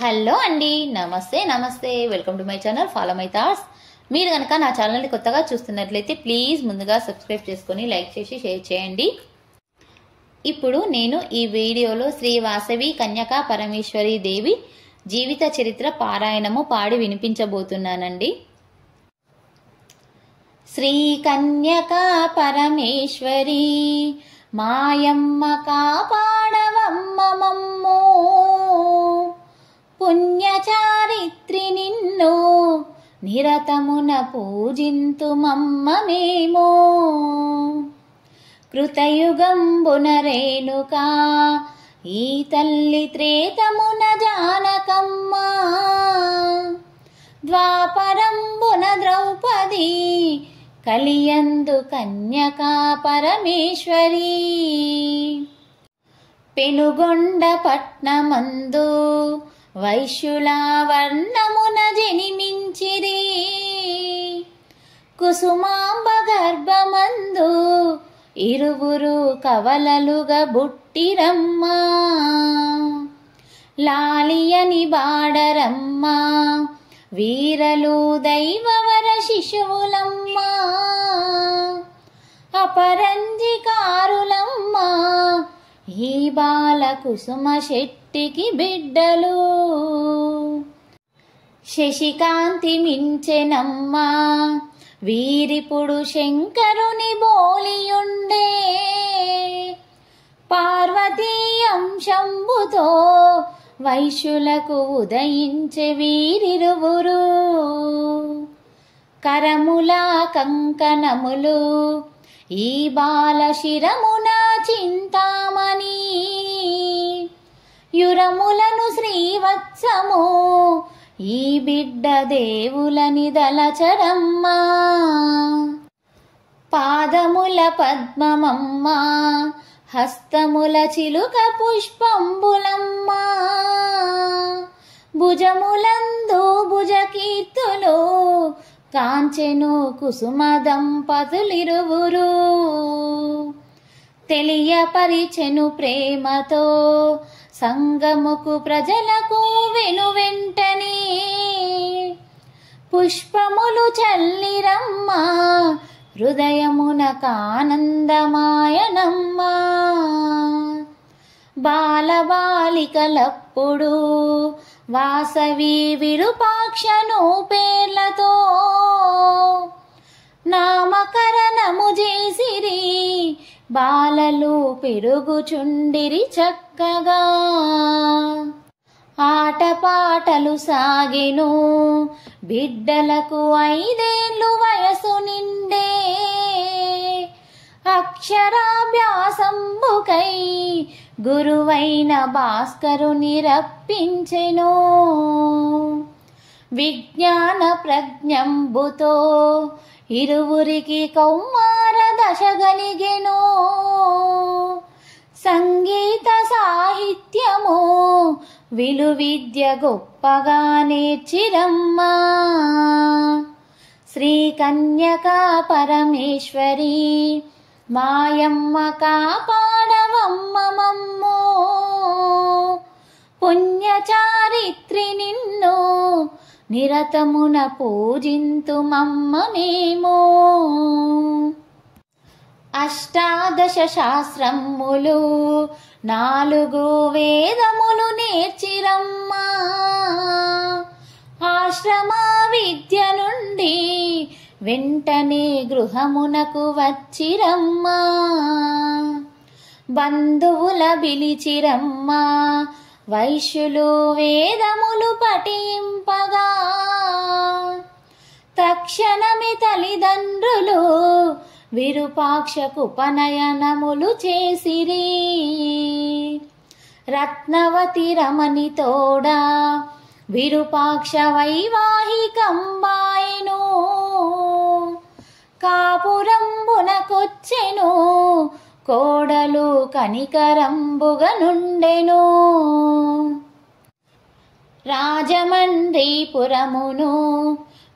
Hello అండి, నమస్తే నమస్తే. Welcome to my channel follow my thoughts. మీరు కనుక నా ఛానల్ని కొత్తగా చూస్తున్నట్లయితే ప్లీజ్ ముందుగా సబ్స్క్రైబ్ చేసుకొని లైక్ చేసి షేర్ చేయండి. ఇప్పుడు నేను ఈ వీడియోలో శ్రీ వాసవి కన్యకా పరమేశ్వరి దేవి జీవిత చరిత్ర పారాయణము పాడి వినిపించబోతున్నానండి. శ్రీ కన్యకా పరమేశ్వరి మాయమ్మ కాపాడవమ్మ మమ్మో, పుణ్యచారిత్రి నిన్ను నిరతమున పూజింతుమమ్మ మేము. కృతయుగంబున రేణుకా ఈ తల్లి త్రేతమున జానకమ్మ, ద్వాపరంబున ద్రౌపది కలియందు కన్యకా పరమేశ్వరి. పెనుగొండ పట్నమందు వైశ్యుల వర్ణమున జనిమించిరి, కుసుమాంబ గర్భమందు ఇరువురు కవలలుగా బుట్టిరమ్మ. లాలియని బాడరమ్మ వీరలు దైవవర శిశువులమ్మ, అపరంజికారులమ్మ ఈ బాల కుసుమ శెట్టికి బిడ్డలు. శశికాంతి మించెనమ్మ వీరిపుడు శంకరుని బోలియుండే, పార్వతీ అంశంబుతో వైశ్యులకు ఉదయించే వీరిరువురు. కరముల కంకణములు ఈ బాల శిరమున చింతామణి, యురములను శ్రీవత్సము ఈ బిడ్డ దేవులని దలచరమ్మ. పాదముల పద్మమమ్మ హస్తముల చిలుక పుష్పంబులమ్మ, భుజములందు భుజకీర్తులు కాంచెను కుసుమ దంపతులిరువురు. తెలియపరిచెను ప్రేమతో సంగముకు ప్రజలకు వెనువెంటనే, పుష్పములు చల్లిరమ్మ హృదయమున కానందమాయనమ్మ. బాలబాలికలప్పుడు వాసవి విరూపాక్షను పేర్లతో నామకరణము చేసిరి, బాలలు పెరుగుచుండిరి చక్కగా. ఆటపాటలు సాగెను బిడ్డలకు 5 ఏళ్ళు వయసు నిండే, అక్షరాభ్యాసంబుకై గురువైన భాస్కరుని రప్పించెను. విజ్ఞాన ప్రజ్ఞంబుతో ఇరువురికి కౌమార దశ గలిగెను. సంగీత సాహిత్యము విలువిద్య గొప్పగా నేర్చిరమ్మ. శ్రీ కన్యకా పరమేశ్వరి మాయమ్మ కాపాడవమ్మ మమ్మో, పుణ్యచారిత్రి నిన్ను నిరతమున పూజింతుమమ్మ మేము. అష్టాదశ శాస్త్రములు 4 వేదములు నేర్చిరమ్మ, ఆశ్రమ విద్య నుండి వెంటనే గృహమునకు వచ్చిరమ్మ. బంధువుల పిలిచిరమ్మ వైశ్యులు వేదములు పఠింపగా, తక్షణమే తల్లిదండ్రులు విరూపాక్షకు ఉపనయనములు చేసిరి. రత్నవతి రమణి తోడా విరూపాక్ష వైవాహికంబాయెను, కాపురంబునకొచ్చెను కోడలు కనికరంబుగా నుండెను. రాజమండ్రిపురమును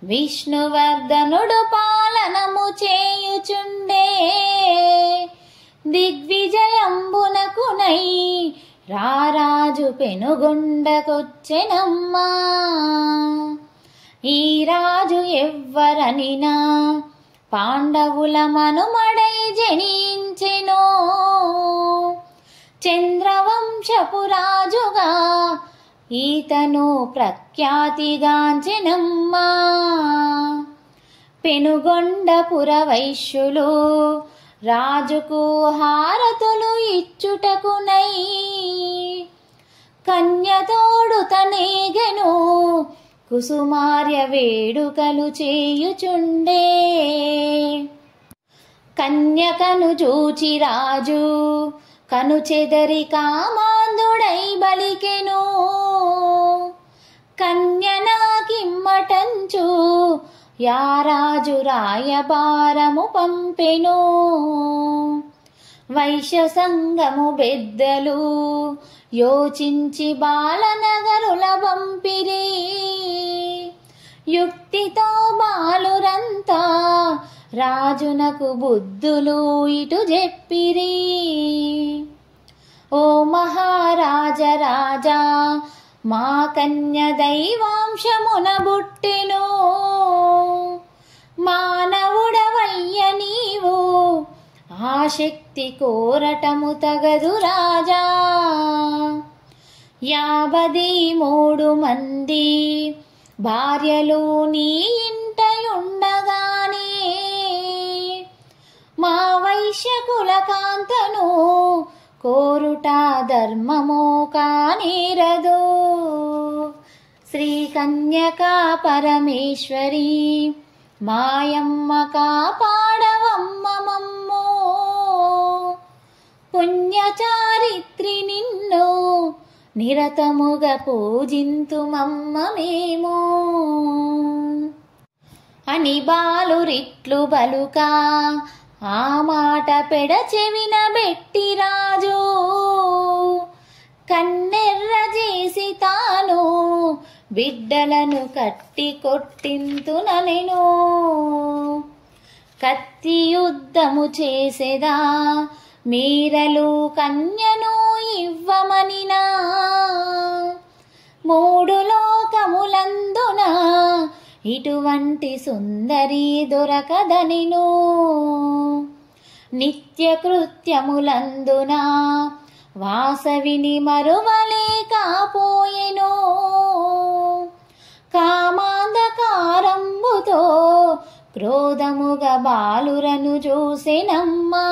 విష్ణువర్ధనుడు పాలనము చేయుచుండే, దిగ్విజయంబునకునై రారాజు పెనుగొండకొచ్చెనమ్మా. ఈ రాజు ఎవ్వరనినా పాండవుల మనుమడై జనించెనో. చంద్రవంశపు రాజుగా ఈతను ప్రఖ్యాతిగాంచెనమ్మా. పెనుగొండపుర వైశ్యులు రాజుకు హారతులు ఇచ్చుటకునై కన్యతోడు తనేగెను కుసుమార్య వేడుకలు చేయుచుండే. కన్యకను చూచి రాజు కను చెదరి కామాంధుడై బలికెను. కన్య నాకిమ్మటంచు యారాజు రాయబారము పంపెను. వైశ్య సంగము బెద్దలు యోచించి బాలనగరుల పంపిరి. యుక్తితో బాలురంతా రాజునకు బుద్ధులు ఇటు చెప్పిరి. ఓ మహారాజ రాజా, మా కన్య దైవాంశమున బుట్టెను. మానవుడవయ్య నీవు ఆ శక్తి కోరటము తగదు రాజా. 53 మంది భార్యలు నీ ఇంటయుండగానే మా వైశ్యకుల కాంతను కోరుట ధర్మమో కానేరదు. శ్రీ కన్యకా పరమేశ్వరి మాయమ్మ కాపాడవమ్మ మమ్మో. పుణ్యచారిత్రి నిన్ను నిరతముగా పూజింతుమమ్మ మేము అని బాలురిట్లు బలుకా. ఆ మాట పెడచెవిన బెట్టి రాజు కన్నెర్ర చేసి తాను బిడ్డలను కట్టి కొట్టింతుననెను. కత్తి యుద్ధము చేసేదా మీరలు కన్యను ఇవ్వమనినా. 3 లోకములందున ఇటువంటి సుందరి దొరకదనిను. నిత్య కృత్యములందున వాసవిని మరువలేకపోయెను. కామాంధకారంబుతో క్రోధముగా బాలురను చూసెనమ్మా.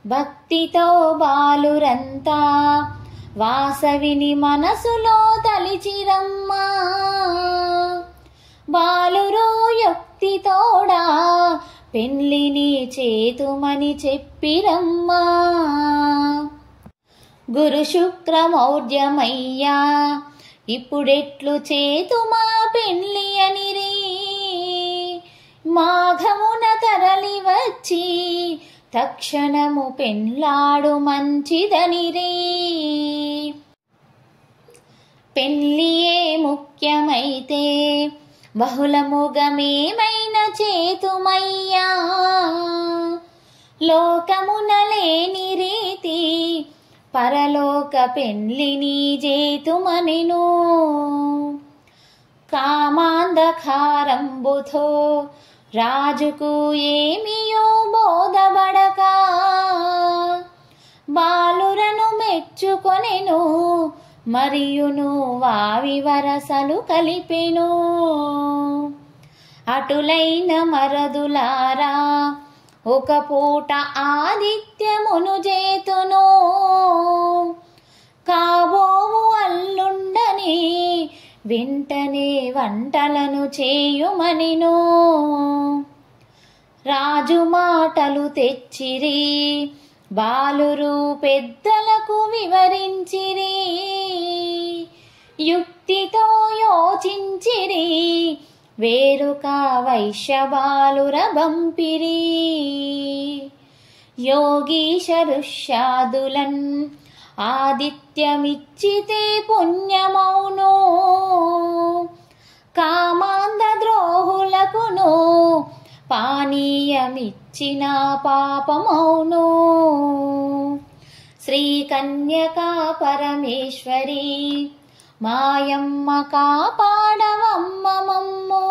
భక్తితో బాలురంతా వాసవిని మనసులో తలిచిరమ్మా. బాలురు యుక్తితోడా పెళ్లిని చేతుమని చెప్పిరమ్మా. గురు శుక్రమౌర్యమయ్యా ఇప్పుడెట్లు చేతుమా పెళ్లి అనిరి. మాఘమున తరలి వచ్చి తక్షణము పెళ్లాడు మంచిదనిరి. పెళ్లియే ముఖ్యమైతే బహుళముగమేమైన చేతుమయ్యా. లోకమున లేని రీతి పరలోక పెళ్లిని చేతుమనెను. కామాంధకారంబుతో రాజుకు ఏమియో బోధబడక బాలురను మెచ్చుకొనెను. మరియును వావి వరసలు కలిపెను. అటులైన మరదులారా ఒక పూట ఆదిత్యమును చేతును. కాబోవు అల్లుండని వెంటనే వంటలను చేయుమనిను. రాజు మాటలు తెచ్చిరి బాలురు పెద్దలకు వివరించిరి. యుక్తితో యోచించిరి వేరుక వైశ్య బాలుర బంపిరి. యోగీశరుష్యాదులన్ ఆదిత్యమిచ్చితే పుణ్యమౌను. కామాంధ ద్రోహులకును పానీయమిచ్చిన పాపమౌను. శ్రీ కన్యకా పరమేశ్వరి మాయమ్మ కాపాడవమ్మ మమ్మో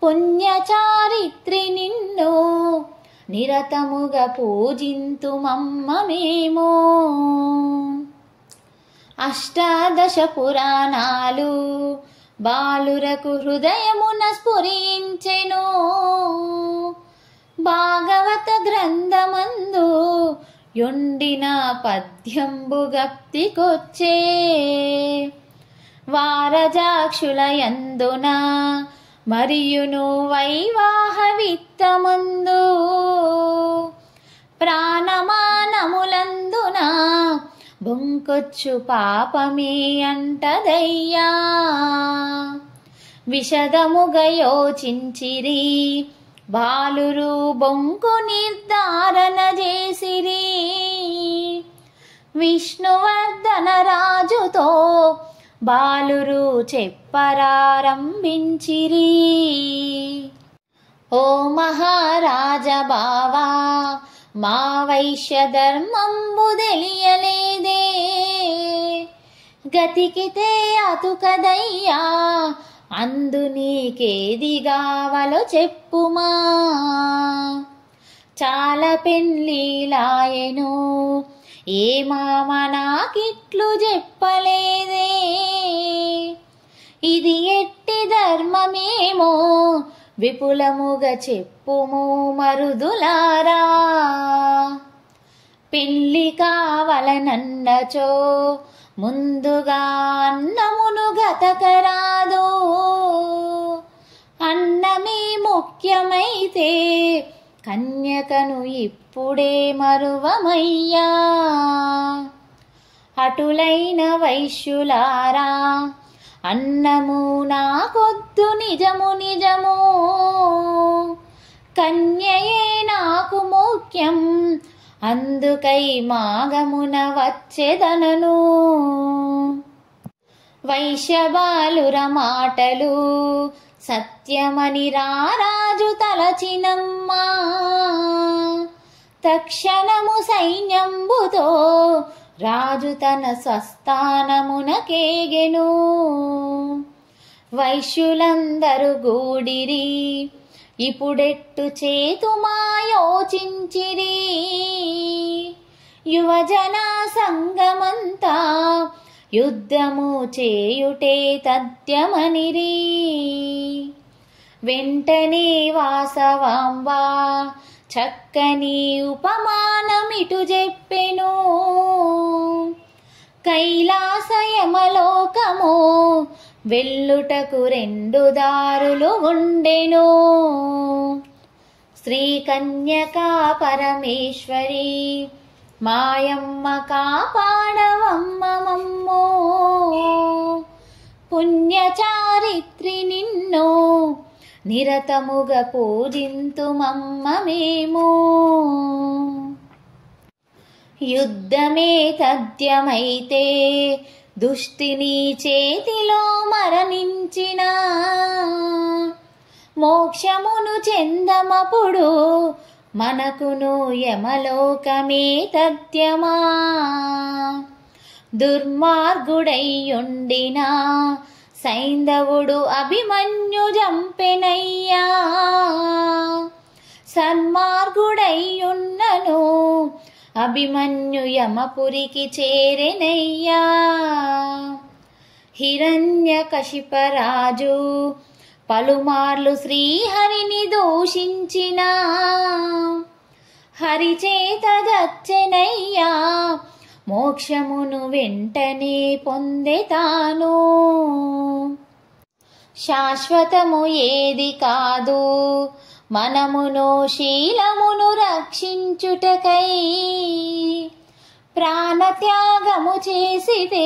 పుణ్యచారిత్రి నిన్ను నిరతముగా పూజింతుమమ్మ మేము అష్టాదశ పురాణాలు బాలురకు హృదయమున స్ఫురించెను భాగవత గ్రంథమందు యొండిన పద్యంబు గప్తికొచ్చే వారజాక్షులయందున మరియును వైవాహ విత్తమందు ప్రాణమానములందున బొంకొచ్చు పాపమే అంటదయ్యా విషదముగా యోచించిరి బాలురు బొంకు నిర్ధారణ చేసిరి విష్ణువర్ధన రాజుతో బాలురు చెప్పరారంభించిరి ఓ మహారాజ బావా మా వైశ్య ధర్మంబు తెలియలేదే గతికితే అతుకదయ్యా అందు నీకేది గావలో చెప్పుమా చాలా పెళ్ళిలాయెను ఏ మామ నాకిట్లు చెప్పలేదే ఇది ఎట్టి ధర్మమేమో విపులముగా చెప్పుము మరుదులారా పెళ్ళి కావలనన్నచో ముందుగా అన్నమును గతకరాదు అన్నమే ముఖ్యమైతే కన్యకను ఇప్పుడే మరువమయ్యా అటులైన వైశ్యులారా అన్నము నాకొద్దు నిజము నిజము కన్యయే నాకు ముఖ్యం అందుకై మాగమున వచ్చెదనను వైశ్యబాలుర మాటలు సత్యమని రారాజు తలచినమ్మా తక్షణము సైన్యంబుతో రాజు తన స్వస్థానమునకేగెను వైశ్యులందరూ గూడిరి ఇప్పుడెట్టు చేతుమా యోచించిరి యువజన సంగమంతా యుద్ధము చేయుటే తథ్యమనిరి వెంటనే వాసవాంబ చక్కని ఉపమానమిటు చెప్పెను కైలాసయమలోకము వెల్లుటకు రెండు దారులు ఉండెను శ్రీ కన్యకా పరమేశ్వరి మాయమ్మ కాపాడవమ్మ మమ్మో పుణ్యచారిత్రి నిన్ను నిరతముగా పూజింతుమమ్మ మేము యుద్ధమే తథ్యమైతే దుష్టిని చేతిలో మరణించిన మోక్షమును చెందమపుడు మనకును యమలోకమే తథ్యమా దుర్మార్గుడైయుండిన సైంధవుడు అభిమన్యు జంపెనయ్యా సన్మార్గుడైయున్నను అభిమన్యు యమపురికి చేరెనయ్యా హిరణ్యకశిపరాజు పలుమార్లు శ్రీహరిని దూషించిన హరిచేత దచ్చెనయ్యా మోక్షమును వెంటనే పొందెతాను శాశ్వతము ఏది కాదు మనమును శీలమును రక్షించుటకై ప్రాణత్యాగము చేసితే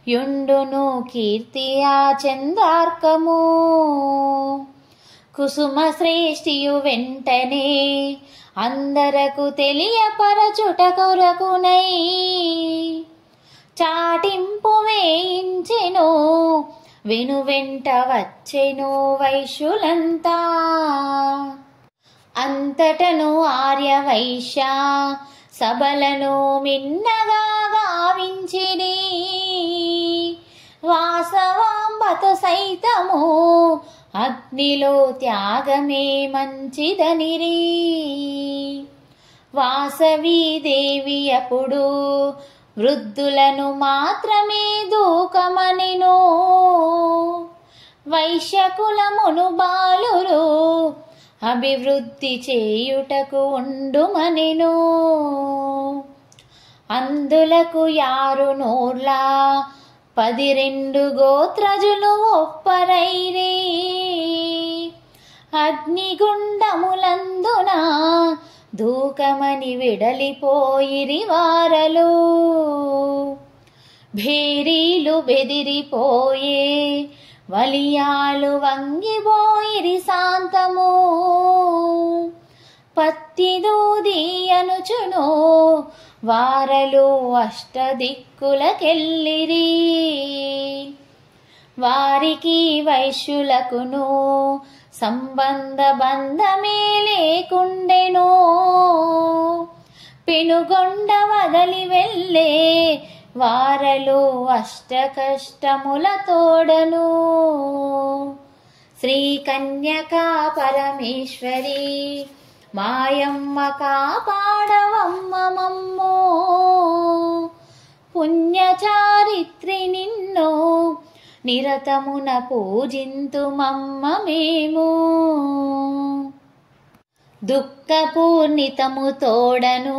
యుండును కీర్తి ఆ చంద్రార్కము కుసుమ శ్రేష్ఠియు వెంటనే అందరకు తెలియపరచుట కొరకునై చాటింపు వేయించెను వెనువెంట వచ్చెను వైశ్యులంతా అంతటను ఆర్యవైశ్య సబలను మిన్నగా గావించిరి వాసవాంబతో సైతము అగ్నిలో త్యాగమే మంచిదనిరి వాసవీదేవి అప్పుడు వృద్ధులను మాత్రమే దూకమనెను వైశ్యకులమును బాలురు అభివృద్ధి చేయుటకు ఉండుమనెను అందులకు యారు నోర్లా 12 గోత్రజులు ఒప్పరైరి అగ్నిగుండములందున దూకమని వెడలిపోయిరి వారలు భేరీలు బెదిరిపోయే వలియాలు వంగిపోయిరి శాంతము పత్తిదూది అనుచును వారలు అష్టదిక్కులకెళ్ళిరి వారికి వైశ్యులకును సంబంధ బంధమే లేకుండెను పెనుగొండ వదలి వెళ్ళే వారలు అష్ట కష్టముల తోడను శ్రీ కన్యకా పరమేశ్వరి మాయమ్మ కాపాడవమ్మ మమ్మో పుణ్యచారిత్రి నిన్నో నిరతమున పూజింతుమమ్మ మేము దుఃఖపూర్ణితము తోడను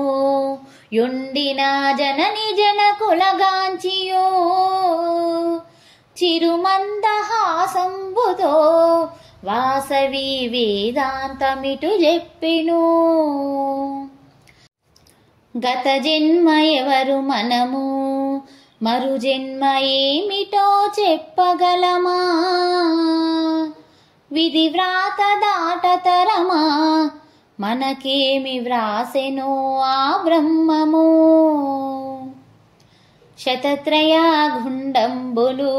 యుండిన జనని జనకులగాంచియో చిరుమందహాసంబుతో వాసవి వేదాంతమిటు చెప్పెను గత జన్మ ఎవరు మనము మరు జన్మ ఏమిటో చెప్పగలమా విధి వ్రాత దాటతరమా మనకేమి వ్రాసెనో ఆ బ్రహ్మము శతత్రయ గుండంబులు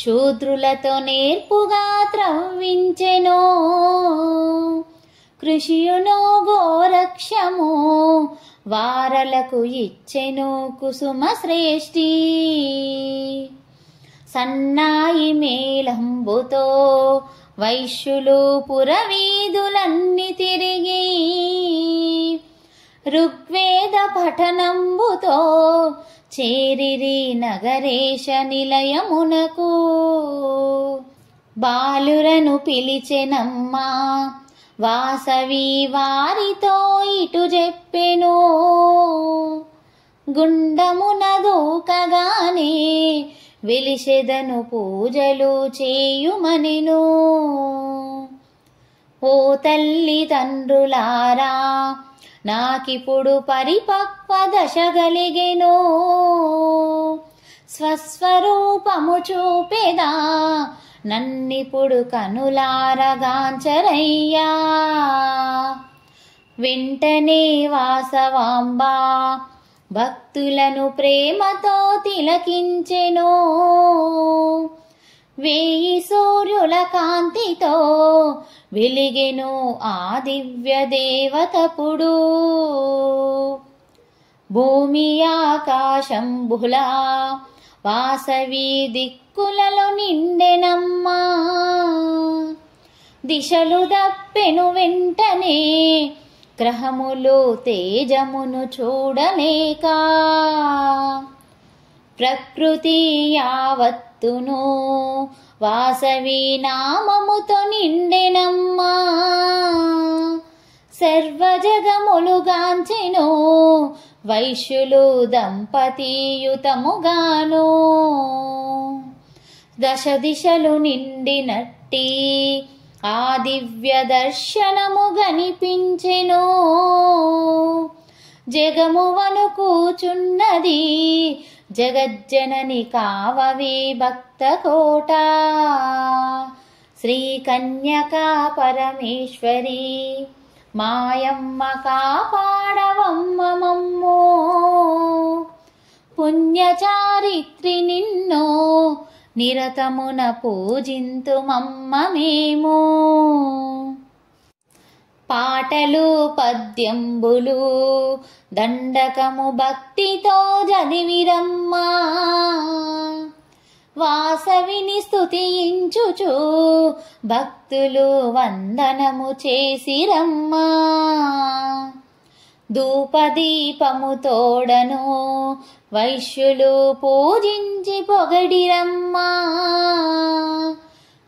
శూద్రులతో నేర్పుగా త్రవ్వించెనో కృషియునో గోరక్షము వారలకు ఇచ్చెను కుసుమ శ్రేష్ఠి సన్నాయి మేళంబుతో వైశ్యులు పురవీధులన్నీ తిరిగి ఋగ్వేద పఠనంబుతో చేరిరి నగరేశ నిలయమునకు బాలురను పిలిచెనమ్మా వాసవి వారితో ఇటు చెప్పెను గుండమున దూకగానే వెలిసెదను పూజలు చేయుమనెను ఓ తల్లి తండ్రులారా నాకిప్పుడు పరిపక్వ దశ గలిగెను స్వస్వరూపము చూపెదా నన్నిప్పుడు కనులారగాంచరయ్యా వెంటనే వాసవాంబ భక్తులను ప్రేమతో తిలకించెను వేయి సూర్యుల కాంతితో వెలిగెను ఆ దివ్య దేవతపుడు భూమి ఆకాశంబులా వాసవి దిక్కులలో నిండెనమ్మా దిశలు దప్పెను వెంటనే గ్రహములు తేజమును చూడలేక ప్రకృతి యావత్తును వాసవి నామముతో నిండెనమ్మా సర్వజగములుగాంచెను వైశ్యులు దంపతియుతముగాను దశ దిశలు నిండినట్టి ఆ దివ్య దర్శనము గనిపించెను జగము వణుకుచున్నది జగజ్జనని కావవే భక్త కోట శ్రీ కన్యకా పరమేశ్వరి మాయమ్మ కాపాడవమ్మ మమ్మో పుణ్యచారిత్రి నిన్నో నిరతమున పూజింతుమమ్మ మేము పాటలు పద్యంబులు దండకము భక్తితో చదివిరమ్మా వాసవిని స్తుతించుచు భక్తులు వందనము చేసిరమ్మా ధూపదీపము తోడను వైశ్యులు పూజించి పొగడిరమ్మా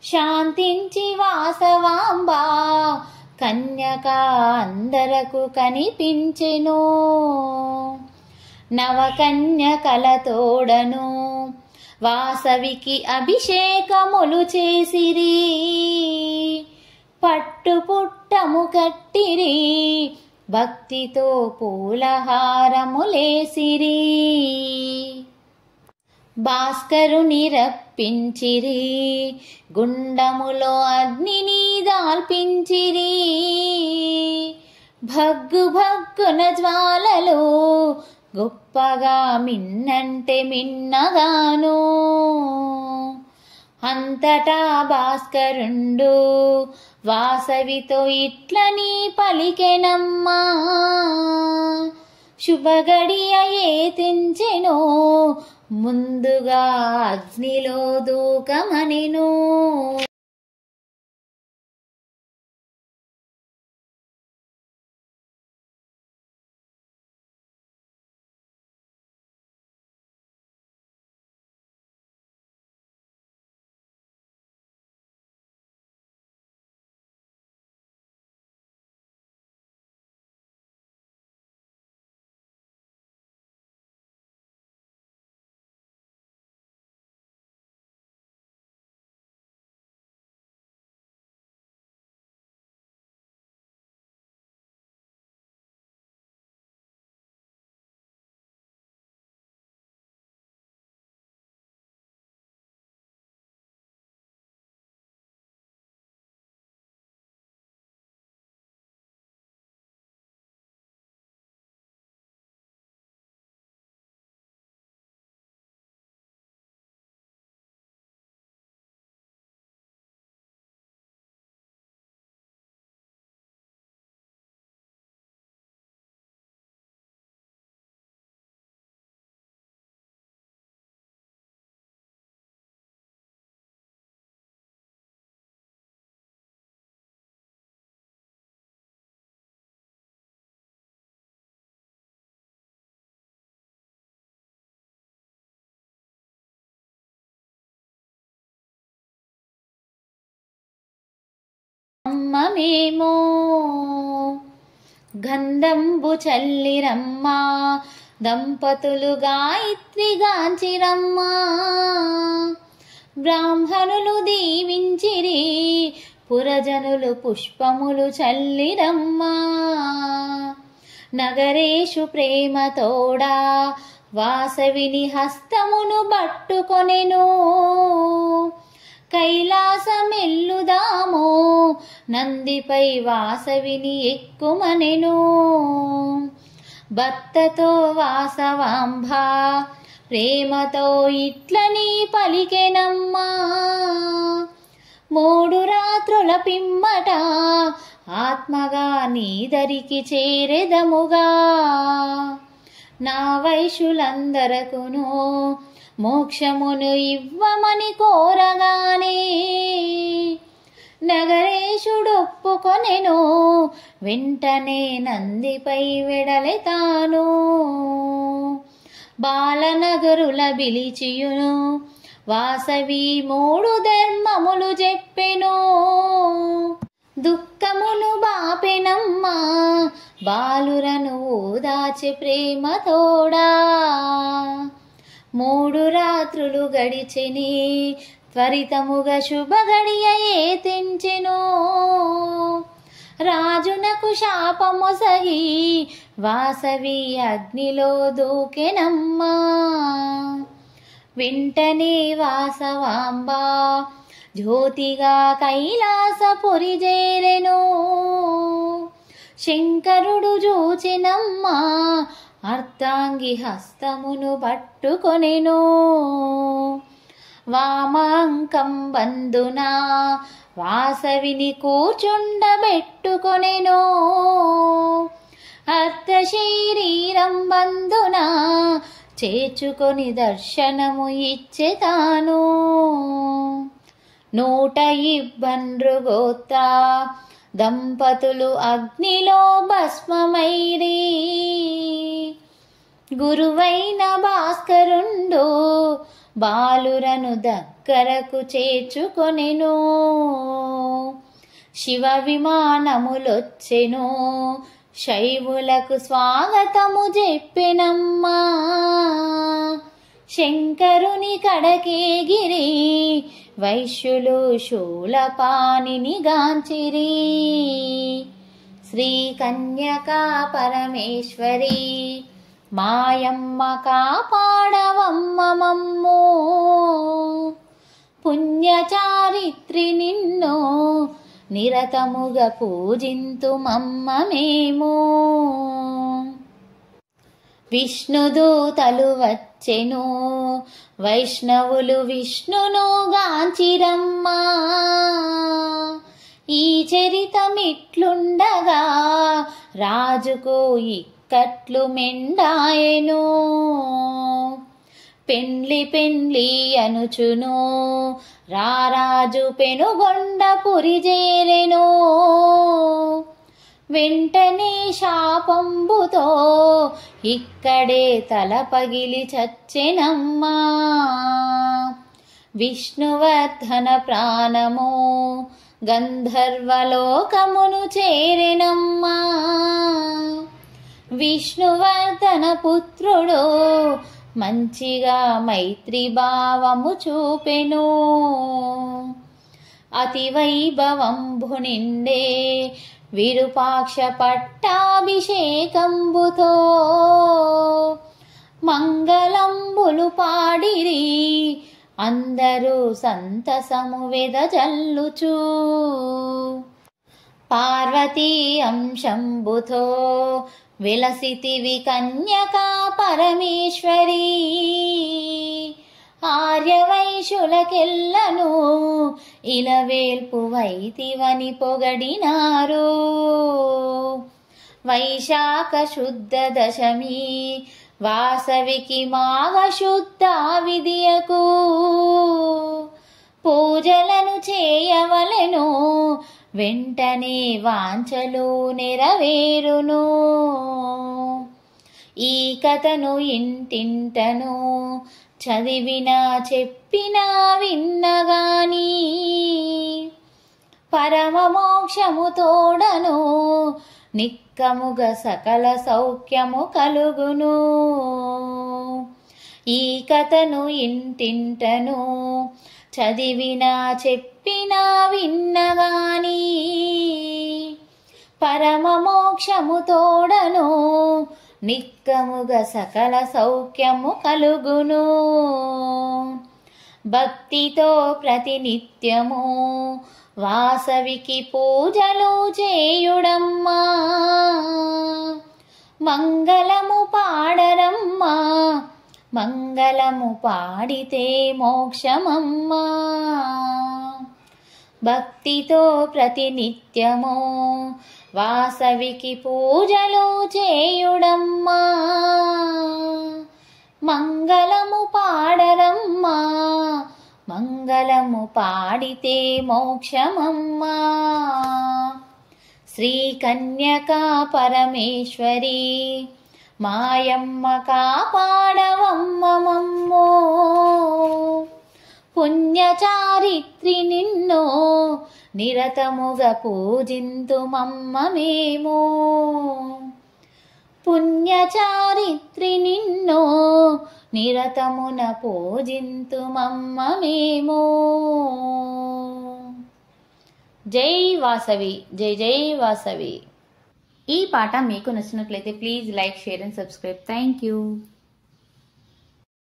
శాంతించి వాసవాంబా కన్యక అందరకు కనిపించెను నవకన్యకల తోడను వాసవికి అభిషేకములు చేసిరి పట్టుపుట్టము కట్టిరి భక్తితో పూలహారములేసిరి భాస్కరుని రప్పించిరి గుండములో అగ్నిని దాల్పించిరి భగ్గు భగ్గున జ్వాలలు గొప్పగా మిన్నంటే మిన్నగాను అంతటా భాస్కరుండు వాసవితో ఇట్లని పలికెనమ్మా శుభగడియ ఏతించెను ముందుగా అగ్నిలో దూకమనెను అమ్మమేమో గంధంబు చల్లిరమ్మా దంపతులు గాయత్రి గాంచిరమ్మా బ్రాహ్మణులు దీవించిరి పురజనులు పుష్పములు చల్లిరమ్మా నగరేషు ప్రేమతోడా వాసవిని హస్తమును పట్టుకొనెను కైలాసమెల్లుదామో నందిపై వాసవిని ఎక్కుమనెను భర్తతో వాసవాంబ ప్రేమతో ఇట్లని పలికెనమ్మా 3 రాత్రుల పిమ్మట ఆత్మగా నీదరికి చేరెదముగా నా వైశ్యులందరకును మోక్షమును ఇవ్వమని కోరగానే నగరేశుడొప్పుకొనెను వెంటనే నందిపై వెడలెతాను బాలనగరుల బిలిచియును వాసవి 3 ధర్మములు చెప్పెను దుఃఖమును బాపెనమ్మా బాలురను ఓదాచె ప్రేమతోడా 3 రాత్రులు గడిచెని త్వరితముగా శుభగడియ ఏతించెను రాజునకు శాపమొసగి వాసవి అగ్నిలో దూకెనమ్మా వెంటనే వాసవాంబ జ్యోతిగా కైలాసపురి చేరెను శంకరుడు చూచెనమ్మా అర్ధాంగి హస్తమును పట్టుకొనెను వామాంకం బంధునా వాసవిని కూర్చుండబెట్టుకొనెను అర్ధ శరీరం బంధున చేర్చుకొని దర్శనము ఇచ్చే తాను 120 గోత్ర దంపతులు అగ్నిలో భస్మమైరి గురువైన భాస్కరుండు బాలురను దగ్గరకు చేర్చుకొనెను శివ విమానములొచ్చెను శైవులకు స్వాగతము చెప్పెనమ్మా శంకరుని కడకేగిరి వైశ్యులు శూలపాణిని గాంచిరి శ్రీ కన్యకా పరమేశ్వరి మాయమ్మ కాపాడవమ్మ మమ్ము పుణ్యచారిత్రి నిన్ను నిరతముగా పూజింతుమమ్మ మేము విష్ణుదూతలు వచ్చెను వైష్ణవులు విష్ణును గాంచిరమ్మా ఈ చరితమిట్లుండగా రాజుకు ఇక్కట్లు మెండాయెను పెండ్లి అనుచును రారాజు పెనుగొండపురి చేరెను వెంటనే శాపంబుతో ఇక్కడే తల పగిలి చచ్చెనమ్మా విష్ణువర్ధన ప్రాణము గంధర్వలోకమును చేరెనమ్మా విష్ణువర్ధన పుత్రుడు మంచిగా మైత్రి భావము చూపెను అతి వైభవంబు నిండే విరూపాక్ష పట్టాభిషేకంబుతో మంగళంబులు పాడిరి అందరూ సంతసము వెదజల్లుచు పార్వతీ అంశంబుతో విలసితివి కన్యకా పరమేశ్వరీ ఆర్యవైశ్యులకెల్లను ఇలవేల్పు వైతివని పొగడినారు వైశాఖ శుద్ధ దశమి వాసవికి మాఘ శుద్ధ విదియకు పూజలను చేయవలెను వెంటనే వాంఛలు నెరవేరును ఈ కథను ఇంటింటను చదివినా చెప్పినా విన్నగాని పరమ మోక్షము తోడను నిక్కముగ సకల సౌఖ్యము కలుగును ఈ కథను ఇంటింటను చదివినా చెప్పినా విన్నగాని పరమ మోక్షము తోడను నిక్కముగ సకల సౌఖ్యము కలుగును భక్తితో ప్రతినిత్యము వాసవికి పూజలు చేయుడమ్మా మంగళము పాడరమ్మా మంగళము పాడితే మోక్షమమ్మా భక్తితో ప్రతినిత్యము వాసవికి పూజలు చేయుడమ్మా మంగళము పాడరమ్మా మంగళము పాడితే మోక్షమమ్మా శ్రీ కన్యకా పరమేశ్వరి మాయమ్మ కాపాడవమ్మ మమ్మో పుణ్యచారిత్రి నిన్ను నిరతముగా పూజింతుమమ్మ మేము పుణ్యచారిత్రి నిన్ను నిరతమున పూజింతుమమ్మ మేము జై వాసవి జై జై వాసవి ఈ పాట మీకు నచ్చినట్లయితే please like share and subscribe thank you